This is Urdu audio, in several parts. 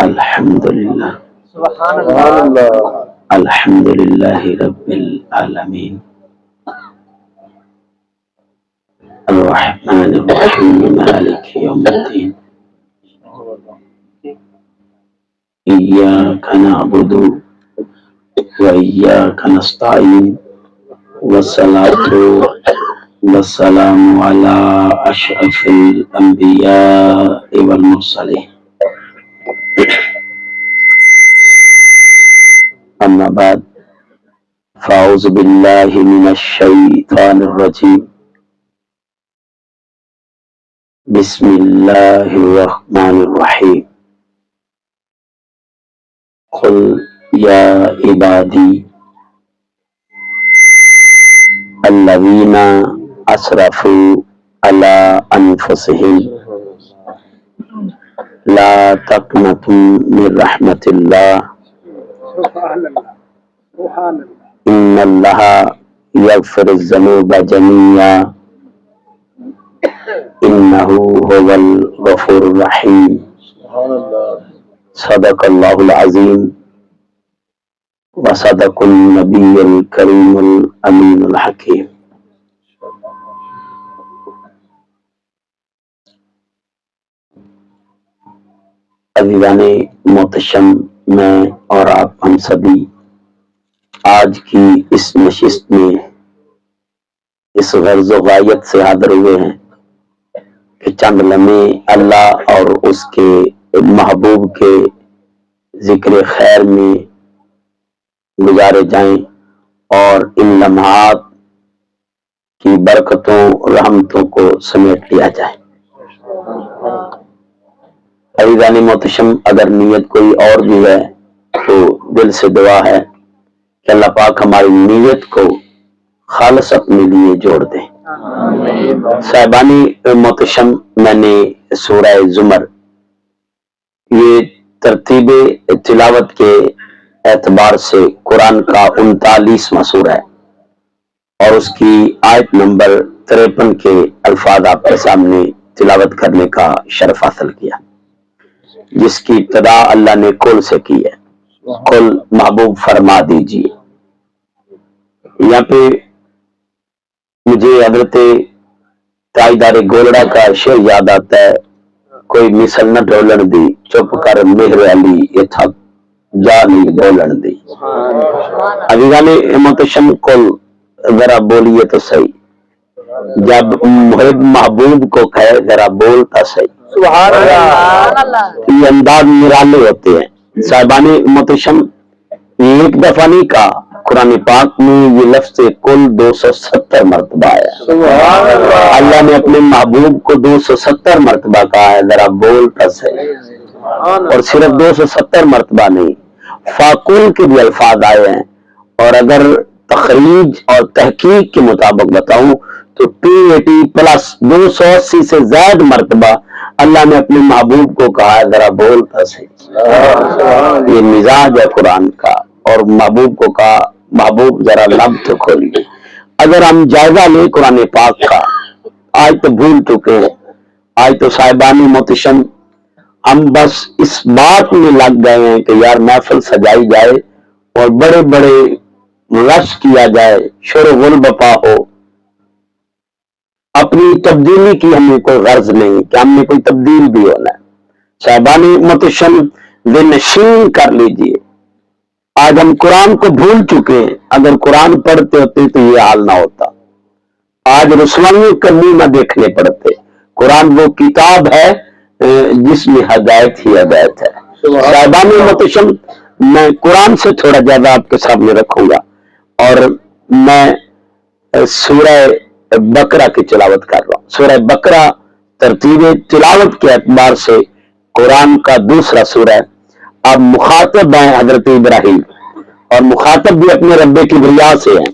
الحمدللہ سبحان اللہ الحمدللہ رب العالمین الرحمن الرحیم مالک یوم الدین ایاک نعبد وإياك نستعين والصلاة والسلام على أشرف الأنبياء والمرسلين أما بعد فأعوذ بالله من الشيطان الرجيم بسم الله الرحمن الرحيم قل يا عبادي الذين أسرفوا على أنفسهم لا تقنطوا من رحمة الله إن الله يغفر الذنوب جميعا إنه هو الغفور الرحيم صدق الله العظيم وصدق النبي الكريم الأمين الحكيم عزیزان محتشم، میں اور آپ ہم سبھی آج کی اس نشست میں اس غرض و غایت سے حاضر ہوئے ہیں کہ چند لمحے اللہ اور اس کے محبوب کے ذکر خیر میں گزارے جائیں اور ان لمحات کی برکتوں رحمتوں کو سمیٹ لیا جائے۔ عزیزان محتشم، اگر نیت کوئی اور بھی ہے تو دل سے دعا ہے کہ اللہ پاک ہماری نیت کو خالص اپنے لیے جوڑ دیں۔ صاحبانی محتشم، میں نے سورہ زمر، یہ ترتیب تلاوت کے اعتبار سے قرآن کا 39واں سورہ ہے اور اس کی آیت نمبر 53 کے الفاظ آپ کے سامنے تلاوت کرنے کا شرف حاصل کیا، جس کی ابتدا اللہ نے قل سے کی ہے۔ قل محبوب فرما دیجیے۔ یہاں پہ مجھے حضرت تاجدار گولڑا کا شعر یاد آتا ہے، کوئی مثل نہ ڈولن دی، چپ کر مہر علی یہ تھک جا نہیں بولن دی۔ عزیزان محتشم، قل ذرا بولیے تو صحیح، جب محب محبوب کو کہے ذرا بولتا صحیح۔ سبحان اللہ، یہ انداز نرالے ہوتے ہیں۔ صاحبان محتشم، ایک دفعہ نہیں کہا، قرآن پاک میں یہ لفظ کل 270 مرتبہ ہے۔ اللہ نے اپنے محبوب کو 270 مرتبہ کہا ہے ذرا بولتا صحیح، اور صرف 270 مرتبہ نہیں، فاقول کے بھی الفاظ آئے ہیں، اور اگر تخریج اور تحقیق کے مطابق بتاؤں تو 280 پلس 280 سے زائد مرتبہ اللہ نے اپنے محبوب کو کہا ہے ذرا بولتا صحیح۔ یہ مزاج ہے قرآن کا، اور محبوب کو کہا محبوب ذرا لب تو کھولیے۔ اگر ہم جائزہ لیں قرآن پاک کا، آج تو بھول چکے ہیں، آج تو صاحبانی محتشم ہم بس اس بات میں لگ گئے ہیں کہ یار محفل سجائی جائے اور بڑے بڑے رش کیا جائے، شور و غل بپا ہو، اپنی تبدیلی کی ہمیں کوئی غرض نہیں کہ ہم نے کوئی تبدیل بھی ہونا ہے۔ صاحبانی محتشم بے نشین کر لیجئے، آج ہم قرآن کو بھول چکے ہیں، اگر قرآن پڑھتے ہوتے تو یہ حال نہ ہوتا، آج رسوائیاں کرنی نہ دیکھنے پڑتے۔ قرآن وہ کتاب ہے جس میں ہدایت ہی ہدایت ہے۔ صاحبان محتشم، میں قرآن سے تھوڑا زیادہ آپ کے سامنے رکھوں گا، اور میں سورہ بقرہ کی تلاوت کر رہا ہوں۔ سورہ بقرہ ترتیب تلاوت کے اعتبار سے قرآن کا دوسرا سورہ ہے۔ اب مخاطب ہیں حضرت ابراہیم، اور مخاطب بھی اپنے رب کبریا سے ہیں،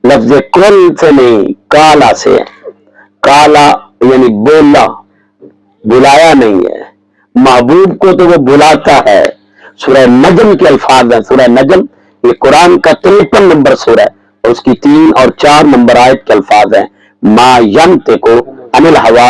لفظ کل سے نہیں کالا سے ہے۔ کالا یعنی بولا، بلایا نہیں ہے، محبوب کو تو وہ بلاتا ہے۔ سورہ نجم کے الفاظ ہیں، سورہ نجم یہ قرآن کا 53 نمبر سورہ ہے، اور اس کی 3 اور 4 نمبر آیت کے الفاظ ہیں، ما ینطق عن الہوا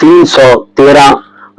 313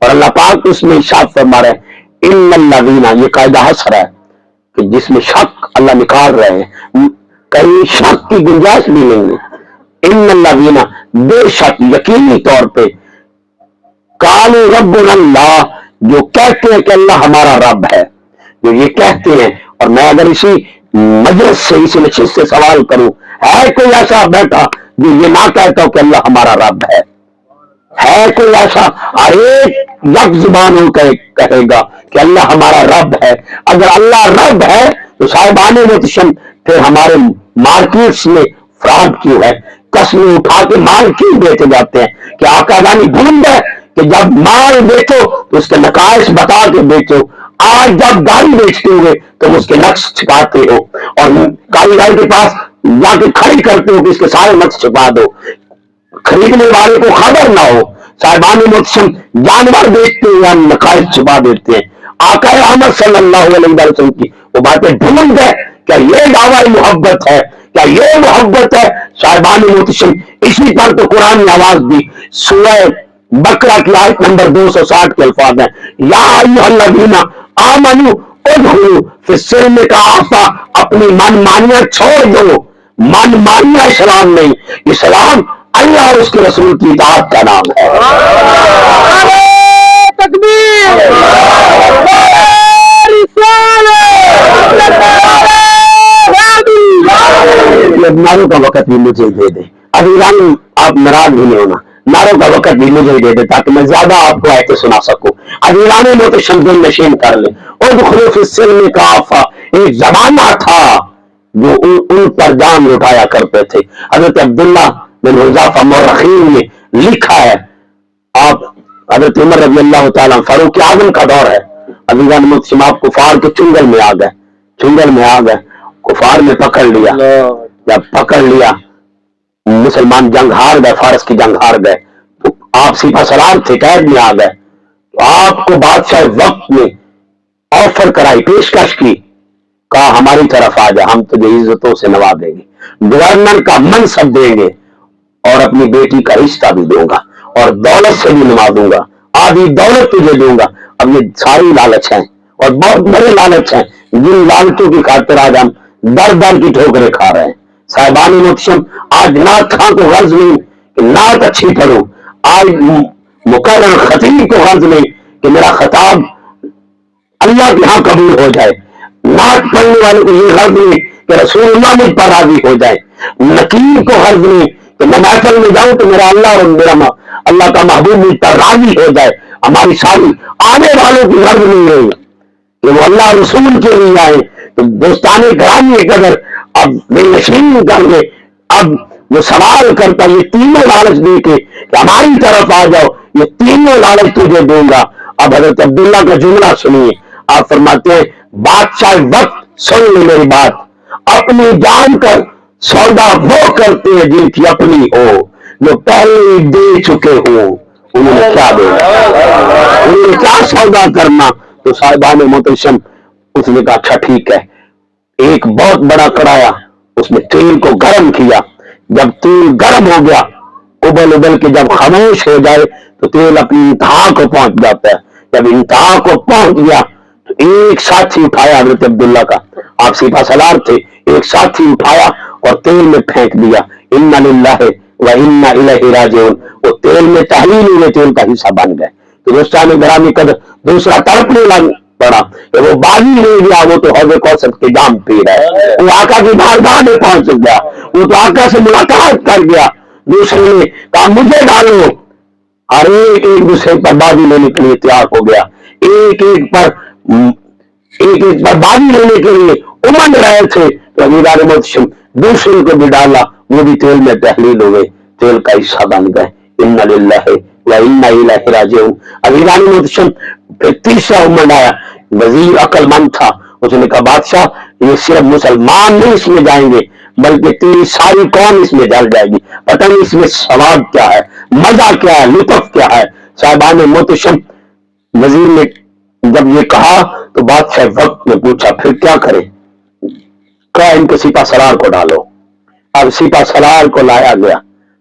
اور اللہ پاک اس میں ارشاد فرما رہے ہیں ان الذین، یہ قاعدہ حصر ہے کہ جس میں شک اللہ نکال رہے ہیں، کہیں شک کی گنجائش بھی نہیں ہے. ان الذین، بے شک یقینی طور پہ، قالوا ربنا اللہ، جو کہتے ہیں کہ اللہ ہمارا رب ہے، جو یہ کہتے ہیں. اور میں اگر اسی مجلس سے، اسی نشست سے سوال کروں، ہے کوئی ایسا بیٹا جو یہ نہ کہتا ہو کہ اللہ ہمارا رب ہے؟ ہے کوئی ایسا؟ ہر ایک لفظ زبانوں کہے گا کہ اللہ ہمارا رب ہے. اگر اللہ رب ہے تو صاحبان محتشم پھر ہمارے مارکیٹس میں فراڈ کیوں ہے؟ قسمیں اٹھا کے مال کیوں بیچے جاتے ہیں؟ کہ آقا دانی بھول گئے کہ جب مال بیچو تو اس کے نقائص بتا کے بیچو. آج جب گاڑی بیچتے ہوئے تو اس کے نقص چھپاتے ہو، اور کاریگر کے پاس جا کے کھڑی کرتے ہو کہ اس کے سارے نقص چھپا دو، خریدنے والے کو خبر نہ ہو. صاحبان محتشم جانور بیچتے ہوئے ہم نقائص چھپا دیتے ہیں. آقا احمد صلی اللہ علیہ وسلم کی وہ باتیں بھول گئے. کیا یہ دعوی محبت ہے؟ کیا یہ محبت ہے؟ صاحبان محتشم اسی پر تو قرآن نے آواز دی. سورہ بقرہ کی آیت نمبر 260 کے الفاظ ہیں، یا ایھا الذین آمنوا ادخلوا فی السلم کافہ، اپنی من مانیاں چھوڑ دو. من مانیاں اسلام نہیں، اسلام اللہ اور اس کے رسول کی اطاعت کا نام ہے. تکبیر، ناروں کا وقت بھی مجھے دے دے. ابھی رنگ آپ ناراض بھی نہیں ہونا، ناروں کا وقت بھی مجھے دے دے تاکہ میں زیادہ آپ کو آیتیں سنا سکوں. ابھی رانے محتشم دل نشین کر لیں. ادخلوا فی السلم کافہ، ایک زمانہ تھا جو ان پر جان لٹایا کرتے تھے. حضرت عبداللہ بن حذیفہ مورخین نے لکھا ہے، آپ حضرت عمر رضی اللہ تعالیٰ فاروق اعظم کا دور ہے. عزیزان محتشم آپ کفار کے چنگل میں آ گئے، چنگل میں آ گئے، کفار نے پکڑ لیا. جب پکڑ لیا مسلمان جنگ ہار گئے، فارس کی جنگ ہار گئے، تو آپ سپہ سالار تھے، قید میں آ گئے. تو آپ کو بادشاہ وقت نے آفر کرائی، پیشکش کی، کہا ہماری طرف آ جا، ہم تجھے عزتوں سے نوازیں گے، گورنر کا منصب دیں گے، اور اپنی بیٹی کا رشتہ بھی دوں گا، اور دولت سے بھی نوازوں گا، آدھی دولت تجھے دوں گا. اب یہ ساری لالچ ہیں اور بہت بڑے لالچ ہیں، جن لالچوں کی خاطر آج ہم در در کی ٹھوکریں کھا رہے ہیں. صاحبان محتشم آج نعت خاں کو غرض نہیں کہ نعت اچھی پڑھوں، آج مقرر خطیب کو غرض نہیں کہ میرا خطاب اللہ کے ہاں قبول ہو جائے. نعت پڑھنے والے کو یہ غرض نہیں کہ رسول اللہ مجھ پر راضی ہو جائے. نقیب کو غرض نہیں کہ میں محفل میں جاؤں تو میرا اللہ اور میرا اللہ کا محبوب مجھ پر راضی ہو جائے. ہماری ساری آنے والوں کی غرض نہیں ہے کہ وہ اللہ رسول کے لیے آئے. تو دوستانے گرامی قدر اب بے نشین کر کے اب وہ سوال کرتا، یہ تینوں لالچ دے کے کہ ہماری طرف آ جاؤ، یہ تینوں لالچ تجھے دوں گا. اب حضرت عبداللہ کا جملہ سنیے، آپ فرماتے ہیں بادشاہ وقت سن لے میری بات، اپنی جان کر سودا وہ کرتے ہیں جن کی اپنی ہو، جو پہلے دے چکے ہوں انہوں نے کیا دینا، انہوں نے کیا سودا کرنا. تو صاحبان محتشم اس نے کہا اچھا ٹھیک ہے. ایک بہت بڑا کڑایا، اس میں تیل کو گرم کیا. جب تیل گرم ہو گیا، ابل ابل کے جب خاموش ہو جائے تو تیل اپنی انتہا کو پہنچ جاتا ہے. جب انتہا کو پہنچ گیا تو ایک ساتھی اٹھایا حضرت عبداللہ کا، آپ سپہ سالار تھے، ایک ساتھی اٹھایا اور تیل میں پھینک دیا. انا للہ و انا الیہ راجعون. وہ تیل میں تحلیل ہوئے، تیل کا حصہ بن گئے. تو دوستان گرامی قدر دوسرا تڑپنے لگ پڑا کہ وہ باغی نہیں گیا، وہ تو حوض کوثر کے جام پی رہا ہے، وہ آقا کی بارگاہ میں پہنچ گیا، وہ تو آقا سے ملاقات کر گیا. دوسرے نے کہا مجھے ڈالو، اور ایک دوسرے پر بازی لینے کے لیے تیار ہو گیا، ایک ایک پر بازی لینے کے لیے امنڈ رہے تھے. تو امیران محتشم دوسرے کو بھی ڈالا، وہ بھی تیل میں تحلیل ہوئے، تیل کا حصہ بن گئے. انا للہ و انا الیہ راجعون. امیران محتشم پھر تیسرا امنڈ آیا، وزیر عقل مند تھا، اس نے کہا بادشاہ یہ صرف مسلمان نہیں اس میں جائیں گے بلکہ تیری ساری قوم اس میں ڈل جائے گی، پتہ نہیں اس میں ثواب کیا ہے، مزہ کیا ہے، لطف کیا ہے. صاحبان محتشم وزیر نے جب یہ کہا تو بادشاہ وقت نے پوچھا پھر کیا کرے؟ کہا ان کے سپہ سالار کو ڈالو. اب سپہ سالار کو لایا گیا،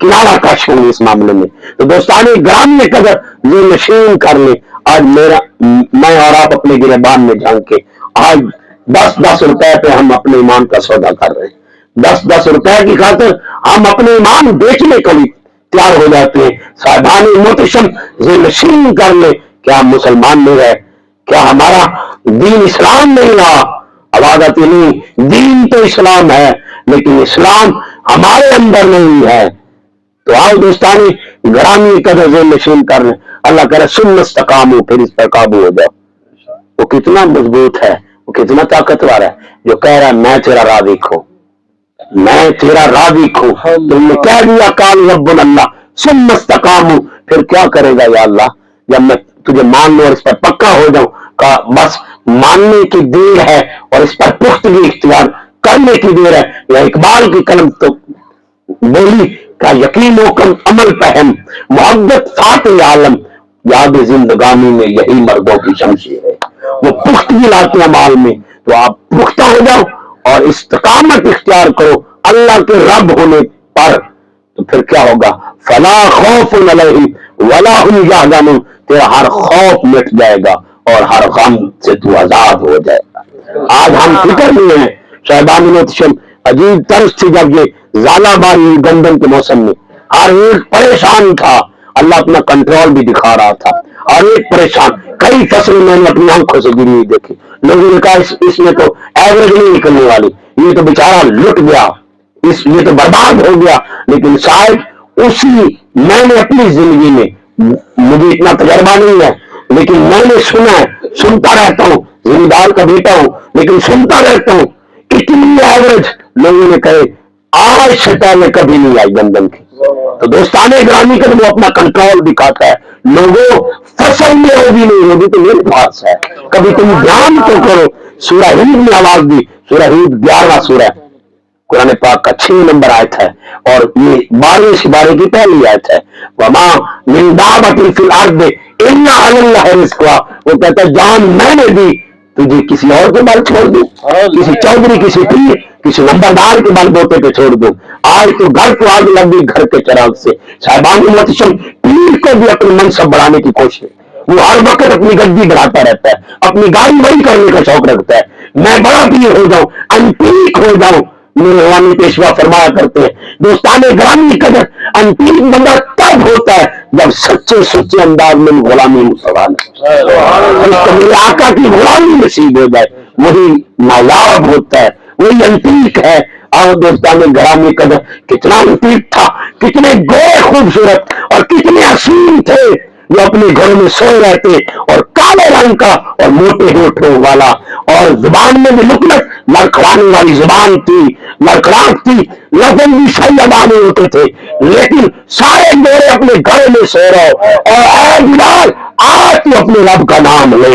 کنارہ کش ہوں گے اس معاملے میں. تو دوستان گرامی قدر یہ نشین کر لیں. آج میں اور آپ اپنے گریبان میں جھانک کے آج 10 روپے پہ ہم اپنے ایمان کا سودا کر رہے ہیں. 10 روپے کی خاطر ہم اپنے ایمان بیچنے کو بھی تیار ہو جاتے ہیں. صاحبان محتشم یہ نشین کر لیں کہ ہم مسلمان نہیں رہے, کیا ہمارا دین اسلام نہیں رہا. آواز آتی نہیں, دین تو اسلام ہے لیکن اسلام ہمارے اندر نہیں ہے. تو آؤ دوستانی گرامی قدر ذہن نشین کر لیں. اللہ کرے سن استقامو, پھر اس پر قابو ہو جاؤ. وہ کتنا مضبوط ہے, وہ کتنا طاقتور ہے جو کہہ رہا ہے میں تیرا راضی ہوں, میں تیرا راضی ہوں. تم نے کہہ دیا قال رب اللہ ثم استقاموا, پھر کیا کرے گا یا اللہ جب میں تجھے مان لوں اور اس پر پکا ہو جاؤں. کہا بس ماننے کی دیر ہے اور اس پر پختگی اختیار کرنے کی دیر ہے. یا اقبال کی قلم تو بولی کا یقین و کم عمل پہم محبت فاتح عالم, یاد زندگانی میں یہی مردوں کی شمشیر ہے. وہ پختگی لاتے ہیں مال میں, تو آپ پختہ ہو جاؤ اور استقامت اختیار کرو اللہ کے رب ہونے پر. تو پھر کیا ہوگا, فلا خوف علیہم ولا هم یحزنون, تیرا ہر خوف مٹ جائے گا اور ہر غم سے تو آزاد ہو جائے گا. آج ہم فکر میں ہیں. شہبان محتشم عجیب طرز تھی جب یہ زالہ باری گندم کے موسم میں ہر ایک پریشان تھا. اللہ اپنا کنٹرول بھی دکھا رہا تھا. اور ایک پریشان, کئی فصل میں نے اپنی آنکھوں سے گری ہوئی دیکھی. لوگوں نے کہا اس میں تو ایوریج نہیں نکلنے والی, یہ تو بیچارہ لٹ گیا, یہ تو برباد ہو گیا. لیکن شاید اسی میں نے اپنی زندگی میں, مجھے اتنا تجربہ نہیں ہے لیکن میں نے سنا ہے, سنتا رہتا ہوں, زمیندار کا بیٹا ہوں لیکن سنتا رہتا ہوں, اتنی ایوریج لوگوں نے کہے آج سے پہلے کبھی نہیں آئی گندم کی. تو دوستان گرامی کا وہ اپنا کنٹرول دکھاتا ہے. لوگوں فصل میں ہوگی نہیں ہوگی تو میرے پاس ہے, کبھی تم دھیان تو کرو. سورہ ہود میں آواز دی, سورہ ہود 11واں سورہ قرآن پاک کا 6 نمبر آیت ہے اور یہ 12ویں سپارے کی پہلی آیت ہے. وما من دابۃ فی الارض الا علی اللہ رزقها, وہ کہتا ہے جان میں نے دی تجھے کسی اور کے بل چھوڑ دوں, کسی چودھری, کسی پیر, کسی نمبردار کے بل بوتے پہ چھوڑ دوں. آج تو گھر کو آگ لگ گئی گھر کے چراغ سے. صاحبان محتشم پیر کو بھی اپنی منصب بڑھانے کی کوشش, وہ ہر وقت اپنی گدی بڑھاتا رہتا ہے, اپنی گاڑی بڑی کرنے کا شوق رکھتا ہے. میں بڑا پیر ہو جاؤں, انپیک ہو جاؤں. میرے روانی پیشوا فرمایا کرتے ہیں دوستان گرامی قدر انپیک بندہ تب ہوتا ہے جب سچے انداز میں غلامی مسلمان میرے آقا کی غلامی نصیب ہو جائے, وہی نایاب ہوتا ہے, وہی انپیک ہے. اور دوستان گرامی قدر کتنا انپیک تھا, کتنے گوئے خوبصورت اور کتنے حسین تھے جو اپنے گھر میں سوئے رہتے اور کالے رنگ کا اور موٹے ہونٹوں والا, اور زبان میں بھی لکنت لڑکھڑانے والی زبان تھی, لڑکھڑاہٹ تھی, لفظ بھی شیدانے ہوتے تھے, لیکن سارے گورے اپنے گھر میں سو رہے. اور اے بلال آج تو اپنے رب کا نام لے,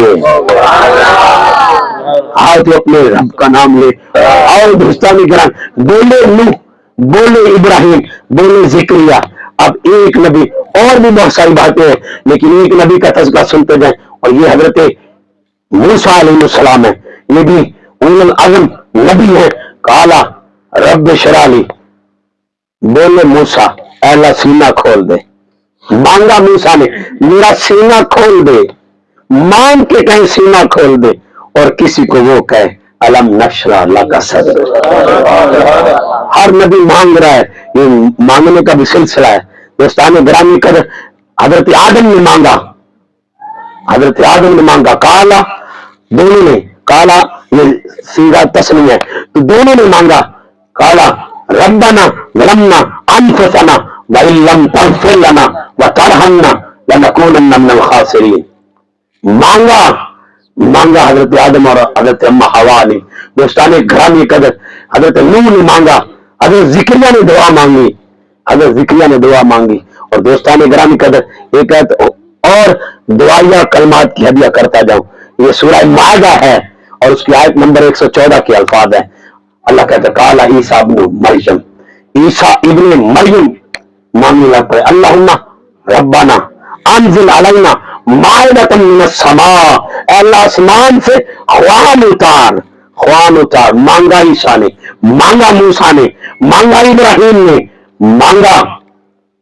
آج تو اپنے رب کا نام لے. اور دوستان گرامی بولے نوح, بولے ابراہیم, بولے زکریا. اب ایک نبی, اور بھی بہت ساری باتیں ہیں لیکن ایک نبی کا تذکرہ سنتے جائیں, اور یہ حضرت موسیٰ علیہ السلام ہے. یہ بھی اولو العزم نبی ہے. کالا رب اشرح لی, بولے موسیٰ اے اللہ سینہ کھول دے. مانگا موسیٰ نے میرا سینہ کھول دے, مانگ کے کہیں سینہ کھول دے, اور کسی کو وہ کہے الم نشرح لک صدرک. ہر نبی مانگ رہا ہے, یہ مانگنے کا بھی سلسلہ ہے. دوستان گرامی قدر حضرت آدم نے مانگا, حضرت آدم نے مانگا, کالا, دونوں نے, کالا یہ سیدھا تسنیہ ہے تو دونوں نے مانگا, کالا ربنا ظلمنا انفسنا وان لم تغفر لنا وترحمنا لنکونن من الخاسرین. مانگا حضرت آدم اور حضرت اما حوا نے. دوستان گرامی قدر حضرت نوح نے مانگا, حضرت زکریا نے دعا مانگی, حضرت زکریا نے دعا مانگی. اور دوستان گرامی قدر ایک اور دعائیہ کلمات کی ہدیہ کرتا جاؤں. یہ سورہ مائدہ ہے اور اس کی آیت نمبر 114 کے الفاظ ہیں. اللہ کہتا ہے کالا عیسیٰ ابن مریم, عیسیٰ ابن مریم مانگنے لگ پڑے. اللہم ربنا انزل علینا مائدۃ من السماء, اے اللہ آسمان سے خوان اتار, خوان اتار. مانگا عیسیٰ نے, مانگا موسیٰ نے, مانگا ابراہیم نے, مانگا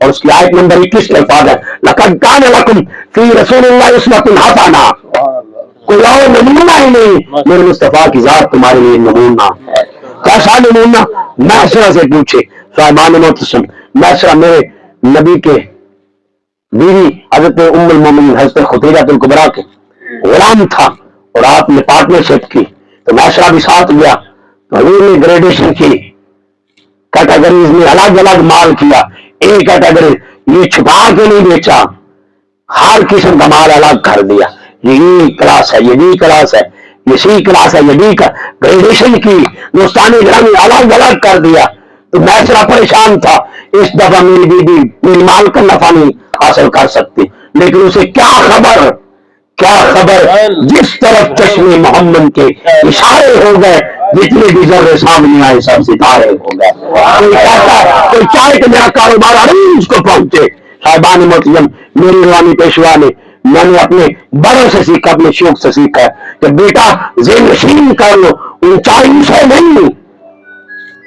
اور اس کی آیت نمبر 21 میں الفاظ ہے لقد کان لکم فی رسول اللہ اسوۃ حسنہ، کوئی اور نمونہ ہی نہیں، میرے مصطفیٰ کی ذات تمہارے لیے نمونہ ہے۔ کیسا نمونہ؟ میسرہ سے پوچھے صاحبان محتشم، میسرہ میرے نبی کے بیوی حضرت ام المومنین حضرت خدیجہ الکبریٰ کے غلام تھا، اور آپ نے پارٹنرشپ کی تو میسرہ بھی ساتھ گیا، تو حضور نے گریڈیشن کی، کیٹیگریز میں الگ الگ مال کیا، ایک کیٹیگری یہ چھپا کے نہیں بیچا، ہر قسم کا مال الگ کر دیا، یہ کلاس ہے، یہ بی کلاس ہے، یہ سی کلاس ہے، یہ ڈی کا گریڈیشن کی، دوستانی گرامی الگ الگ کر دیا۔ تو میسرہ پریشان تھا، اس دفعہ میری بیوی میری مال کا نفع نہیں حاصل کر سکتی، لیکن اسے کیا خبر جس طرف چشمے محمد کے اشارے ہو گئے، جتنے بھی ذرے سامنے آئے سب ستارے ہو گئے۔ کوئی کہتا ہے کوئی چاہے کہ میرا کاروبار عروج کو پہنچے، صاحبان محترم میری روحانی پیشوا نے میں نے اپنے بڑوں سے سیکھا، اپنے شوق سے سیکھا ہے کہ بیٹا ذہن نشین کر لو، اونچائی سے نہیں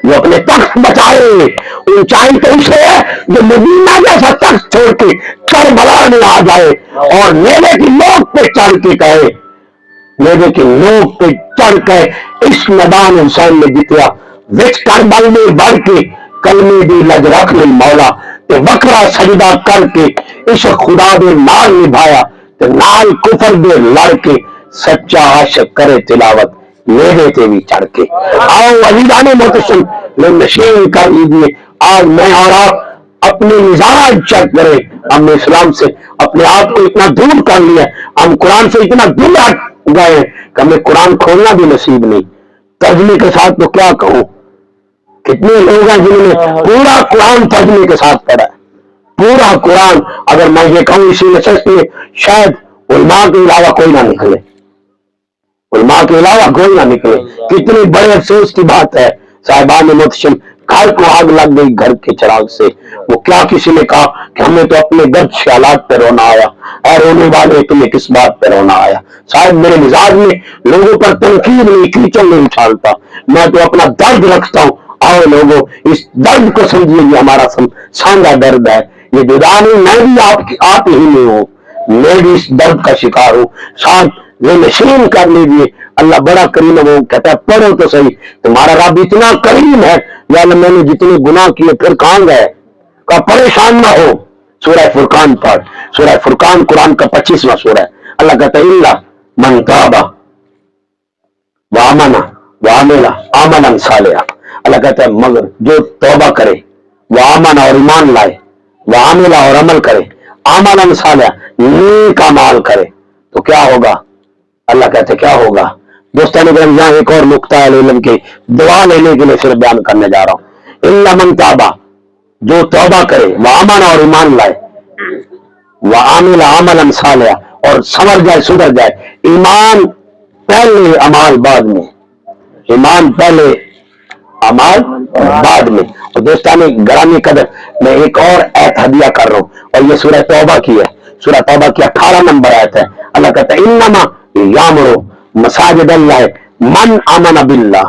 وہ اپنے تخت بچائے، اونچائی تو اسے ہے جو مدینہ جیسا تخت چھوڑ کے کربلا میں آ جائے اور نیلے کی نوک پہ چڑھ کے کہے، نیلے کی نوک پہ چڑھ کے اس میدان حسین میں جتیا وچ کربل میں بڑھ کے کلمے دی لج رکھ لی مولا تے وکرا سجدہ کر کے اس خدا دے نال نبھایا تے نال کفر دے لڑ کے سچا عاشق کرے تلاوت میرے تے بھی چڑھ کے۔ آؤ عزیزان محتشم نشین کر لیجیے، آج میں اور آپ اپنے مزاج چیک کریں، ہم نے اسلام سے اپنے آپ کو اتنا دور کر لیا، ہم قرآن سے اتنا دور ہٹ گئے کہ ہمیں قرآن کھولنا بھی نصیب نہیں۔ ترجمے کے ساتھ تو کیا کہوں، کتنے لوگ ہیں جنہوں نے پورا قرآن ترجمے کے ساتھ پڑھا ہے، پورا قرآن۔ اگر میں یہ کہوں اسی نشست میں شاید علماء کے علاوہ کوئی نہ نکلے، علماء کے علاوہ کوئی نہ نکلے۔ کتنی بڑے افسوس کی بات ہے صاحبان محتشم، گھر کو آگ لگ گئی گھر کے چراغ سے، وہ کیا کسی نے کہا کہ ہمیں تو اپنے درد خیالات پہ رونا آیا، اے رونے والے تمہیں کس بات پہ رونا آیا؟ صاحب میرے مزاج میں لوگوں پر تنقید نہیں کیچڑ نہیں اچھالتا، میں تو اپنا درد رکھتا ہوں۔ آؤ لوگوں اس درد کو سمجھیے، یہ ہمارا سانجا درد ہے، یہ جدا نہیں، میں بھی آپ ہی میں ہوں، میں بھی اس درد کا شکار ہوں۔ ساتھ یہ نشین کر لیجیے، اللہ بڑا کریم ہے، وہ کہتا ہے پڑھو تو صحیح، تمہارا رب اتنا کریم ہے، یا اللہ میں نے جتنے گناہ کیے پھر کہاں گئے، کہ پریشان نہ ہو۔ سورہ فرقان پڑھ، سورہ فرقان قرآن کا 25واں سورہ ہے۔ اللہ کہتا ہے الا من تاب وآمن وعمل عملا صالحا، اللہ کہتا ہے مگر جو توبہ کرے، وآمن اور ایمان لائے، وعمل اور عمل کرے، عملا صالحا نیک اعمال کرے تو کیا ہوگا؟ اللہ کہتے کیا ہوگا؟ دوستان اکرام یہاں ایک اور نقطہ علم کے دعا لینے کے لیے صرف بیان کرنے جا رہا ہوں۔ الا من تابا، جو توبہ کرے، وآمن اور ایمان لائے، وعمل عملا صالحا اور سمجھ جائے سدھر جائے، ایمان پہلے عمال بعد میں، ایمان پہلے عمال بعد میں۔ اور دوستان گرامی قدر میں ایک اور ایت ہدیہ کر رہا ہوں، اور یہ سورہ توبہ کی ہے، سورہ توبہ کی 18 نمبر آیت ہے۔ اللہ کہتا ہے انما یامر مساجد اللہ من آمن باللہ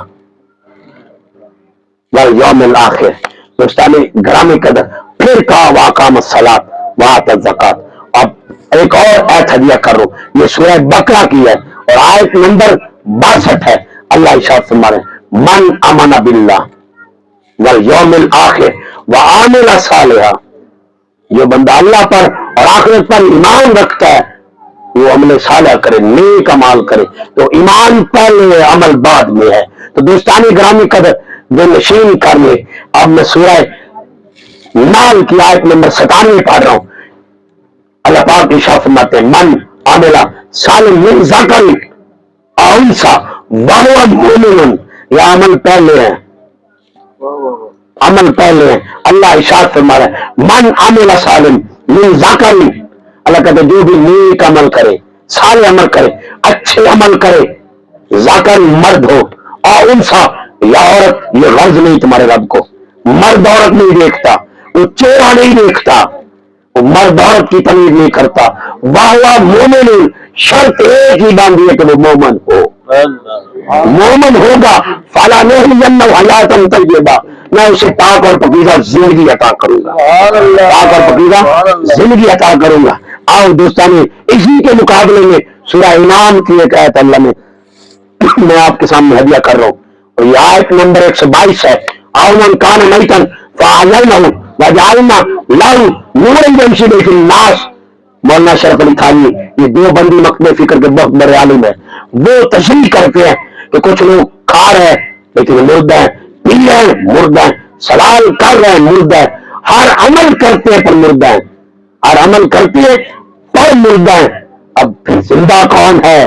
والیوم الآخر۔ دوستان گرامی قدر پھر کہا واقام الصلاۃ وآت الزکات۔ اب ایک اور آیت ہدیہ کر رہا ہوں، یہ سورہ بقرہ کی ہے اور آیت نمبر 62 ہے۔ اللہ ارشاد فرما رہے ہیں من آمن باللہ والیوم الآخر وعمل صالحا، جو بندہ اللہ پر اور آخرت پر ایمان رکھتا ہے وہ عمل صالح کرے، نیک عمل کرے، تو ایمان پہلے عمل بعد میں ہے۔ تو دوستانی گرامی قدر جو نشین کر لے، اب میں سورہ نال کی آیت نمبر 97 پڑھ رہا ہوں۔ اللہ پاک ارشاد فرماتے ہیں من عمل صالحا من ذکر او انثی وہو مؤمن، یہ عمل پہلے ہے، عمل پہلے ہے۔ اللہ ارشاد فرما رہا ہے من عمل صالحا من ذکر، اللہ کہتے جو بھی نیک عمل کرے، صالح عمل کرے، اچھے عمل کرے، ذکر مرد ہو اور انثی یا عورت، یہ غرض نہیں تمہارے رب کو، مرد عورت نہیں دیکھتا، وہ چہرہ نہیں دیکھتا، وہ مرد عورت کی تمیز نہیں کرتا، واہ مومن، شرط ایک ہی باندھی ہے کہ وہ مومن ہو۔ مومن ہوگا فلا نحیینہ حیاتن طیبہ، میں اسے پاک اور پکیزہ زندگی عطا کروں گا، پاک اور پکیزہ زندگی عطا کروں گا۔ آؤ دوستانی، اسی کے مقابلے میں سورہ انعام کی ایک آیت اللہ میں آپ کے سامنے ہدیہ کر رہا ہوں، اور یہ آیت نمبر 122 ہے۔ آؤ من کان میتن فاحیینہ وجعلنا لہ نورا یمشی بہ فی الناس۔ مولانا شرف علی تھانوی یہ دیوبندی مکتب فکر کے بہت بڑے عالم ہیں، وہ تشریح کرتے ہیں کہ کچھ لوگ کھا رہے ہیں لیکن مردہ ہیں، پی رہے ہیں مردہ ہیں، سوال کر رہے ہیں مردہ ہیں، ہر عمل کرتے ہیں پر مردہ ہیں، ہر عمل کرتے ہیں پر مردہ ہیں۔ اب پھر زندہ کون ہے؟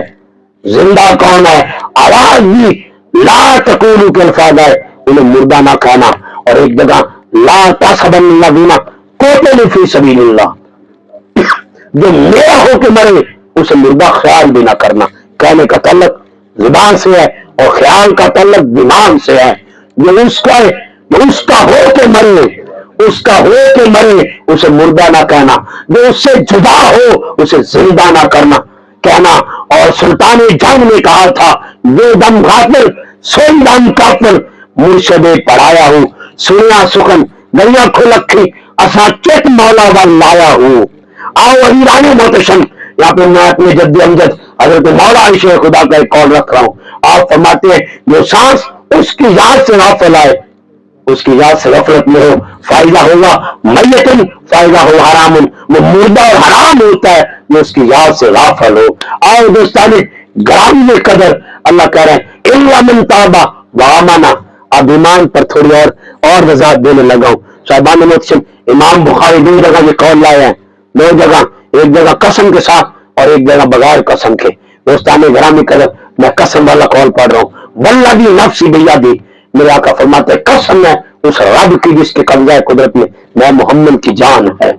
زندہ کون ہے؟ آواز بھی لا تقولوا کے الفاظ ہے، انہیں مردہ نہ کہنا، اور ایک جگہ لا تحسبن الذین قتلوا فی سبیل اللہ، جو میرا ہو کے مرے اسے مردہ خیال بھی نہ کرنا۔ کہنے کا تعلق زبان سے ہے اور خیال کا تعلق دماغ سے ہے۔ جو اس کا ہو کے مرے، اس کا ہو کے مرے اسے مردہ نہ کہنا، جو اس سے جدا ہو اسے زندہ نہ کرنا کہنا۔ اور سلطان جنگ نے کہا تھا جو دم غافل سوئی دم کافر، مرشد پڑھایا ہوں سنیا سخن گلیاں کھلکھی اسا چت مولا وال لایا ہوں۔ آؤ ایرانی محتشم، یہاں پہ میں اپنے جد امجد حضرت مولا عائشہ خدا کا ایک قول رکھ رہا ہوں۔ آپ فرماتے ہیں جو سانس اس کی یاد سے غافل آئے، اس کی یاد سے غفلت میں ہو، فائدہ ہوگا میتن، فائدہ ہو حرام، وہ مردہ اور حرام ہوتا ہے جو اس کی یاد سے غافل ہو۔ آؤ دوستانی گرامی قدر، اللہ کہہ رہے ہیں الا من تاب وآمن۔ اب ایمان پر تھوڑی اور وضاحت دینے لگا ہوں۔ صاحبان محتشم، امام بخاری دو جگہ یہ قول لائے ہیں، دو جگہ، ایک جگہ قسم کے ساتھ اور ایک جگہ بغیر قسم کے۔ دوستان گرامی قدر، میں قسم والا قول پڑھ رہا ہوں۔ والذی نفسی بیدی، میرے آقا فرماتے ہیں قسم ہے اس رب کی جس کے قبضہ قدرت میں محمد کی جان ہے،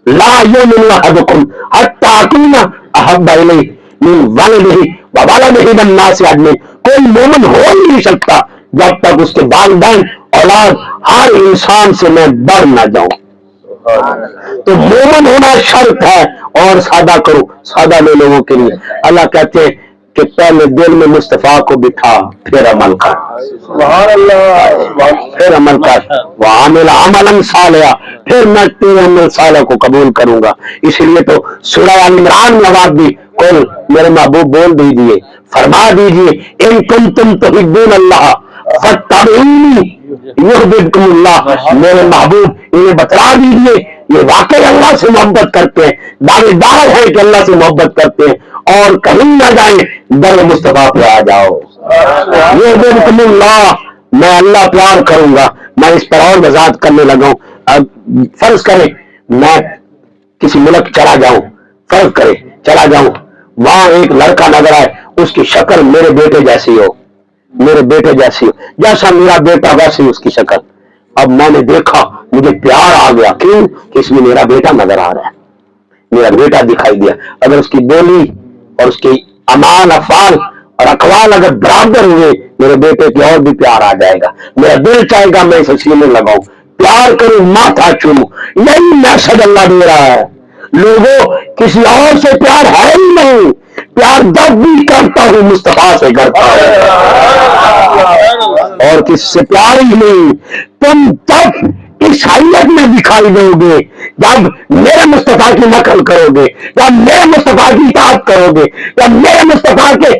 لا یؤمن احدکم حتی اکون احب الیہ من ولدہ وولدہ والناس اجمعین۔ کوئی مومن ہو ہی نہیں سکتا جب تک اس کے والدین اولاد ہر انسان سے میں بڑھ نہ جاؤں۔ تو مومن ہونا شرط ہے۔ اور سادہ کرو، سادہ لے لوگوں کے لیے اللہ کہتے ہیں کہ پہلے دل میں مصطفیٰ کو بٹھا پھر عمل کر، سبحان اللہ، پھر عمل کر، وعامل عملا صالحا، پھر میں تیرے عمل صالح کو قبول کروں گا۔ اس لیے تو سورہ آل عمران میں آواز دی، قل میرے محبوب بول دیجئے، فرما دیجئے ان کنتم تحبون اللہ فاتبعونی یحببکم اللہ۔ میرے محبوب انہیں بتلا دیجئے یہ واقعی اللہ سے محبت کرتے ہیں، دعوے دار ہے کہ اللہ سے محبت کرتے ہیں، اور کہیں نہ جائیں در مصطفیٰ پہ آ جاؤ۔ یحببکم اللہ، میں اللہ پیار کروں گا۔ میں اس پر اور وضاحت کرنے لگا ہوں۔ اب فرض کریں میں کسی ملک چلا جاؤں، فرض کریں چلا جاؤں، وہاں ایک لڑکا نظر آئے، اس کی شکل میرے بیٹے جیسی ہو، میرے بیٹے جیسی ہو، جیسا میرا بیٹا ویسی اس کی شکل۔ اب میں نے دیکھا، مجھے پیار آ گیا، کیوں کہ اس میں میرا بیٹا نظر آ رہا ہے، میرا بیٹا دکھائی دیا۔ اگر اس کی بولی اور اس کی اعمال افعال اور اقوال اگر برابر ہوئے، میرے بیٹے کی اور بھی پیار آ جائے گا۔ میرا دل چاہے گا میں اسے سینے لگاؤں، پیار کروں، ماتھا چوموں۔ یہی میسج اللہ دے رہا ہے، لوگوں کسی اور سے پیار ہے ہی نہیں، پیار جب بھی کرتا ہوں مصطفیٰ سے کرتا ہوں، اور کس سے پیار ہی نہیں۔ تم جب اس حیت میں دکھائی دو گے، جب میرے مصطفیٰ کی نقل کرو گے، جب میرے مصطفیٰ کی اطاعت کرو گے، جب میرے مصطفیٰ کے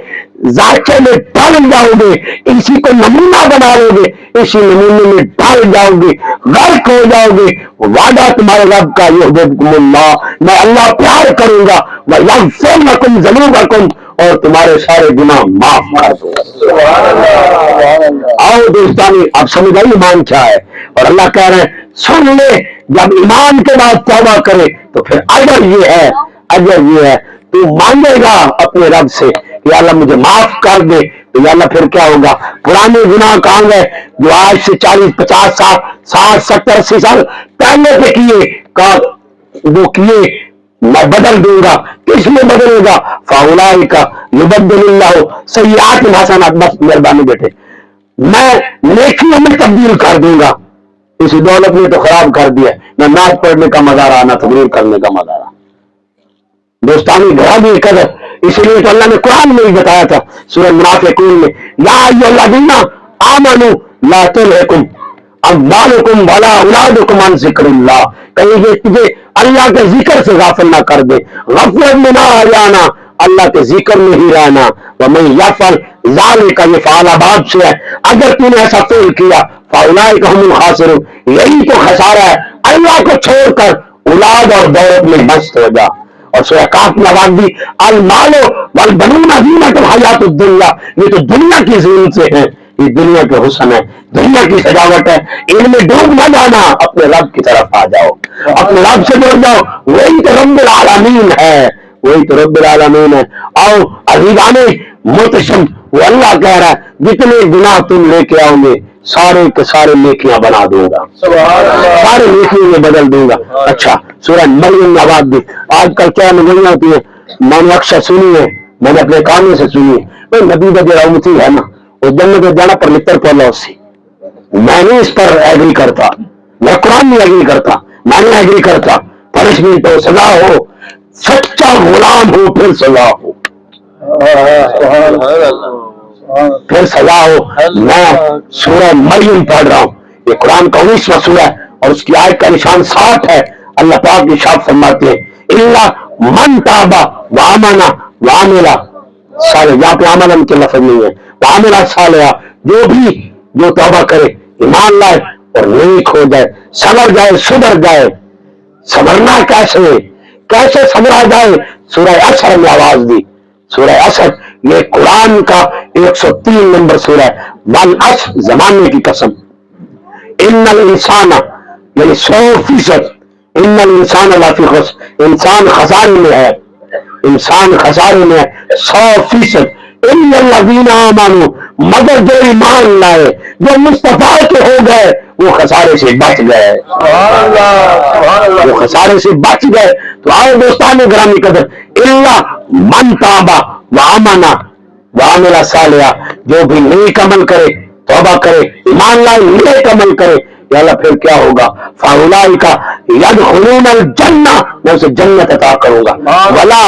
ذائقے میں ڈال جاؤ گے، اسی کو نمونہ بنا لو گے، اسی نمونے میں ڈال جاؤ گے، غرق ہو جاؤ گے، وعدہ تمہارے رب کا یحببکم اللہ، میں اللہ پیار کروں گا، ویغفر لکم ذنوبکم، اور تمہارے سارے گناہ معاف کر دوں گا۔ آؤ دوستانی، اب سمجھ آئی ایمان کیا ہے؟ اور اللہ کہہ رہے ہیں سن لے، جب ایمان کے بعد توبہ کرے تو پھر اجر یہ ہے، اجر یہ ہے، تو مانگے گا اپنے رب سے کہ اللہ مجھے معاف کر دے، تو یا اللہ پھر کیا ہوگا؟ پرانے گناہ کہاں گئے جو آج سے 40 50 سال 60 70 80 سال پہلے پہ کیے، وہ کیے میں بدل دوں گا۔ کس میں بدلے گا؟ فاولئک یبدل اللہ سیئات حسنات، بس مہربانی بیٹے میں نیکیوں میں تبدیل کر دوں گا۔ اسی دولت نے تو خراب کر دیا، نہ نماز پڑھنے کا مزہ رہا، نہ تقریر کرنے کا مزہ رہا۔ دوستانی گرامی قدر، اس لیے تو اللہ نے قرآن میں بھی بتایا تھا سورہ منافقون میں، یا ایھا الذین آمنوا لا تلھکم اموالکم ولا اولادکم عن ذکر اللہ، کہیں یہ تجھے اللہ کے ذکر سے غافل نہ کر دے، غفلت میں نہ آ جانا، اللہ کے ذکر میں ہی رہنا۔ ومن یفعل ذلک، یہ فعل باب سے ہے، اگر تم نے ایسا فعل کیا فاولئک هم الخاسرون، یہی تو خسارہ ہے، اللہ کو چھوڑ کر اولاد اور دولت میں مست ہو جا۔ اور سورہ کاف میں آواز دی المال والبنون زینۃ الحیات الدنیا، یہ تو دنیا کی زینت سے ہے، یہ دنیا کے حسن ہے، دنیا کی سجاوٹ ہے، ان میں ڈوب نہ جانا، اپنے رب کی طرف آ جاؤ، اپنے رب سے جڑ جاؤ، وہی تو رب العالمین ہے، وہی تو رب العالمین ہے۔ اور عزیزان محتشم، وہ اللہ کہہ رہا ہے جتنے گناہ تم لے کے آؤ گے سارے کے سارے نیکیاں بنا دوں گا، سارے نیکیوں میں بدل دوں گا۔ اچھا سورہ مریم میں آواز دی، آج کل کیا نگریاں ہوتی ہیں، میں نے اکثر سنی ہے، میں نے اپنے کانوں سے سنی ہے، بھائی نبی کا جو امتی ہے نا وہ جنت میں جانا پر متر پڑ اس سے، میں نے اس پر ایگری کرتا، میں قرآن میں ایگری کرتا، میں نے ایگری کرتا، پنشمنٹ ہو، سزا ہو، سچا غلام ہو پھر سزا ہو، پھر سزا ہو۔ میں سورہ مریم پڑھ رہا ہوں، یہ قرآن کا 19واں سورہ ہے اور اس کی آیت کا نشان 60 ہے۔ اللہ پاک نے ارشاد فرماتے ہیں الا من تاب وآمن وعمل صالحا، یہاں پہ عمل کے لفظ نہیں ہے، وعمل صالحا، جو توبہ کرے، ایمان لائے اور نیک ہو جائے، سنور جائے، سدھر جائے۔ سنورنا کیسے سنورا جائے؟ سورہ عصر میں آواز دی، سورہ عصر یہ قرآن کا 103 نمبر سورہ ہے، والعصر زمانے کی قسم، ان الانسان یعنی 100%، ان الانسان لفی خسر، انسان خسارے میں ہے، انسان خسارے میں ہے 100%۔ ان الذین آمنوا، مگر جو ایمان لائے، جو مصطفیٰ کے ہو گئے وہ خسارے سے بچ گئے، وہ خسارے سے بچ گئے۔ تو آؤ دوستان گرامی قدر، الا من تاب وآمن وعمل صالحا، جو بھی نیک عمل کرے، توبہ کرے، ایمان لائے، نیک عمل کرے، یا اللہ پھر کیا ہوگا؟ فاولئک یدخلون الجنہ، میں اسے جنت عطا کروں گا، ولا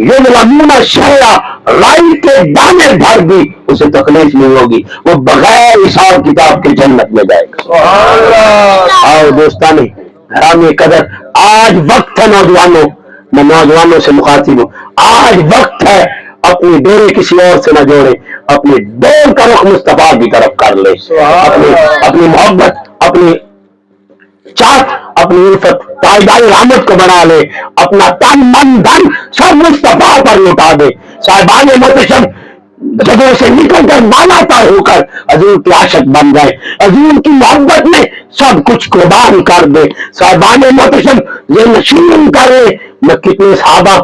یظلمون شیئا، رائی کے دانے بھر بھی اسے تکلیف نہیں ہوگی، وہ بغیر حساب کتاب کے جنت میں جائے گا۔ آؤ دوستان گرامی قدر، آج وقت ہے نوجوانوں، میں نوجوانوں سے مخاطب ہوں، آج وقت ہے اپنی ڈورے کسی اور سے نہ جوڑے، اپنی ڈور کا رخ مصطفیٰ کی طرف کر لے، اپنی محبت، اپنی چاہت، اپنی الفت پائیدار رحمت کو بنا لے، اپنا تن من دھن سب مصطفیٰ پر لٹا دے۔ صاحبان محتشم جگہوں سے نکل کر بالا تار ہو کر حضور کی عاشق بن جائے، حضور کی محبت میں سب کچھ قربان کر دے۔ صاحبان محتشم یہ نشین کر لے، میں کتنے صحابہ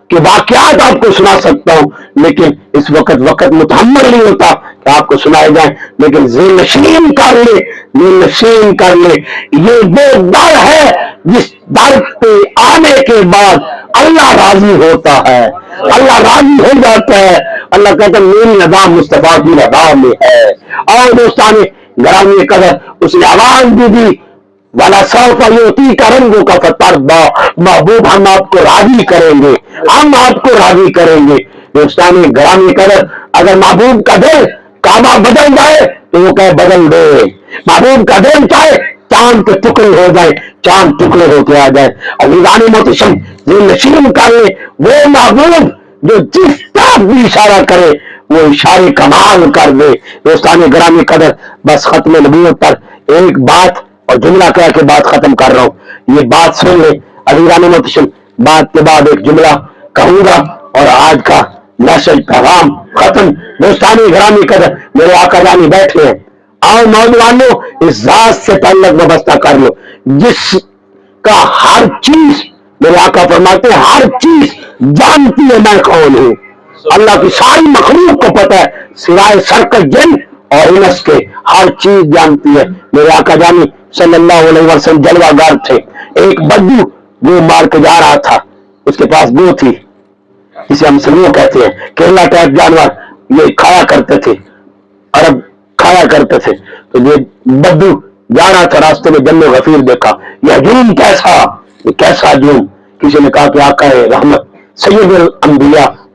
کہ واقعات آپ کو سنا سکتا ہوں، لیکن اس وقت متحمل نہیں ہوتا کہ آپ کو سنائے جائیں، لیکن ذہن نشین کر لے، ذہن نشین کر لے، یہ وہ در ہے جس در پہ آنے کے بعد اللہ راضی ہوتا ہے، اللہ راضی ہو جاتا ہے، اللہ کہتا ہے میری رضا مصطفیٰ کی رضا میں ہے۔ اور دوستان گرامی قدر، اس نے آواز بھی دی وَلَسَوْفَ يُعْطِيكَ رَبُّكَ فَتَرْضَىٰ، محبوب ہم آپ کو راضی کریں گے، ہم آپ کو راضی کریں گے۔ دوستان گرامی قدر، اگر محبوب کا دل کعبہ بدل جائے تو وہ کہے بدل دے، محبوب کا دل چاہے چاند کے ٹکڑے ہو جائے، چاند ٹکڑے ہو کے آ جائے۔ عزیزان محتشم ذہن نشین کر لے، وہ محبوب جو جس طرف بھی اشارہ کرے وہ اشارے کمال کر دے۔ دوستان گرامی قدر، بس ختم نبوت پر ایک بات اور جملہ کہہ کے بات ختم کر رہا ہوں، یہ بات سن لے عزیزان محتشم، بات کے بعد ایک جملہ کہوں گا اور آج کا میسج پیغام ختم۔ دوستان گرامی قدر، میرے آقا جانی بیٹھے ہیں، آؤ نوجوانوں اس ذات سے تعلق وابستہ کر لو جس کا ہر چیز، میرے آقا فرماتے ہیں ہر چیز جانتی ہے میں کون ہوں، اللہ کی ساری مخلوق کو پتہ ہے سوائے سرکش جن اور انس کے، ہر چیز جانتی ہے۔ میرے آقا جانی صلی اللہ علیہ وسلم جلوہ گار تھے، ایک بدو گو مار کے جا رہا تھا، اس کے پاس گو تھی جسے ہم سلو کہتے ہیں، کیرلا ٹائپ جانور، یہ کھایا کرتے تھے، عرب کھایا کرتے تھے۔ تو یہ بدو جا رہا تھا، راستے میں جن غفیر دیکھا، یہ ہجوم کیسا، یہ کیسا ہجوم؟ کسی نے کہا کہ آقا رحمت سید الانبیاء